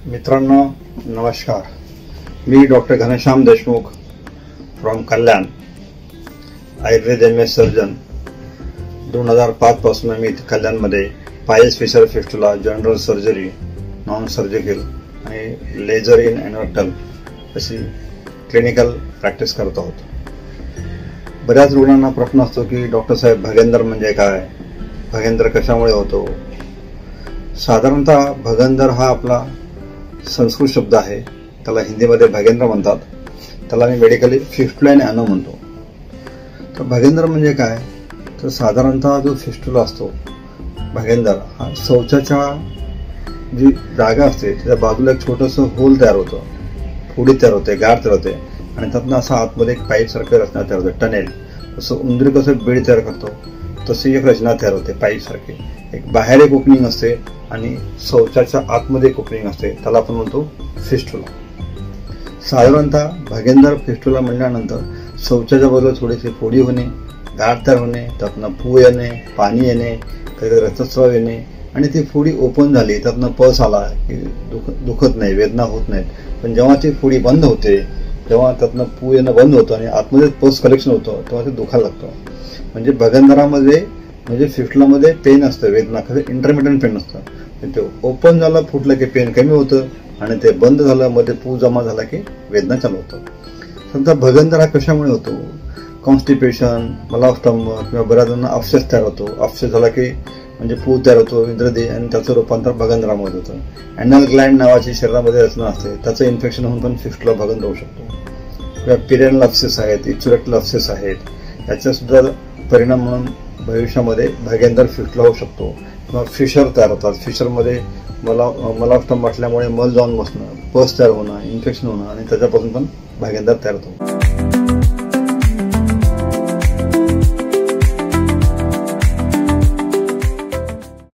मित्रांनो नमस्कार. मी doctor Ghanshyam Deshmukh from Kalyan, Ayurveda MS surgeon. 2005 पासून मी कल्याणमध्ये piles fissure fistula, general surgery, non surgical आणि लेझर इन एनोरेक्टल अशी क्लिनिकल प्रॅक्टिस करत आहोत. बऱ्याच रुग्णांना प्रश्न असतो की डॉक्टर साहेब भगेंदर म्हणजे काय, भगेंदर कशामुळे होतो. साधारणतः भगंदर हा आपला संस्कृत शब्द आहे, त्याला हिंदीमध्ये भगेंद्र म्हणतात. त्याला मी मेडिकली फिस्टुला आणि अनो म्हणतो. तर भगेंद्र म्हणजे काय, तर साधारणतः जो फिस्टुला असतो भगेंदर हा शौचाच्या जी जागा असते त्याच्या बाजूला एक छोटंसं होल तयार होतं, फोडी तयार होते, गाठ तयार होते आणि त्यातनं असं आतमध्ये एक पाईप सारखं रचना तयार होते, टनेल. जसं उंदीर कसं बेड तयार करतो तशी एक रचना तयार होते पाईप सारखी. एक बाहेर एक ओपनिंग असते आणि शौचाच्या आतमध्ये एक ओपनिंग असते, त्याला आपण म्हणतो फिस्टुला. साधारणतः भगेंदर फिस्टुला म्हणल्यानंतर शौचाच्या बाजूला थोडीशी फोडी होणे, गाठ तयार होणे, त्यातनं पू येणे, पाणी येणे, कधी रक्तस्राव येणे आणि ती फोडी ओपन झाली, त्यातनं पस आला की दुखत नाही, वेदना होत नाहीत. पण जेव्हा ती फोडी बंद होते, जेव्हा त्यातनं पू येणं बंद होतं आणि आतमध्ये पस कलेक्शन होतं, तेव्हा ते दुखायला लागतं. म्हणजे भगंदरामध्ये म्हणजे फिस्टुलामध्ये पेन असतं, वेदना, कसं इंटरमिटंट पेन असतं. ते ओपन झालं, फुटलं की पेन कमी होतं आणि ते बंद झालं, मध्ये पू जमा झाला की वेदना चालू होतं. समजा भगंदर हा कशामुळे होतो, कॉन्स्टिपेशन, मलास्टमर किंवा बऱ्याच जणांना अपसेस तयार होतो. अपसेस झाला की म्हणजे पू तयार होतो इंद्रदेह आणि त्याचं रूपांतर भगंदरामध्ये होतं. ॲनल ग्लँड नावाची शरीरामध्ये रचना असते, त्याचं इन्फेक्शन होऊन पण फिस्टुला भगंदर होऊ शकतो. किंवा पिरियनल अपसेस आहेत, इच्युरेक्टल अपसेस आहेत, याचा सुद्धा परिणाम म्हणून भविष्यामध्ये भगेंदर फिस्टुला होऊ शकतो. किंवा फिशर तयार होतात, फिशरमध्ये मलास्टम वाटल्यामुळे मल जाऊन बसणं, पस तयार होणं, इन्फेक्शन होणं आणि त्याच्यापासून पण भगेंदर तयार होतो.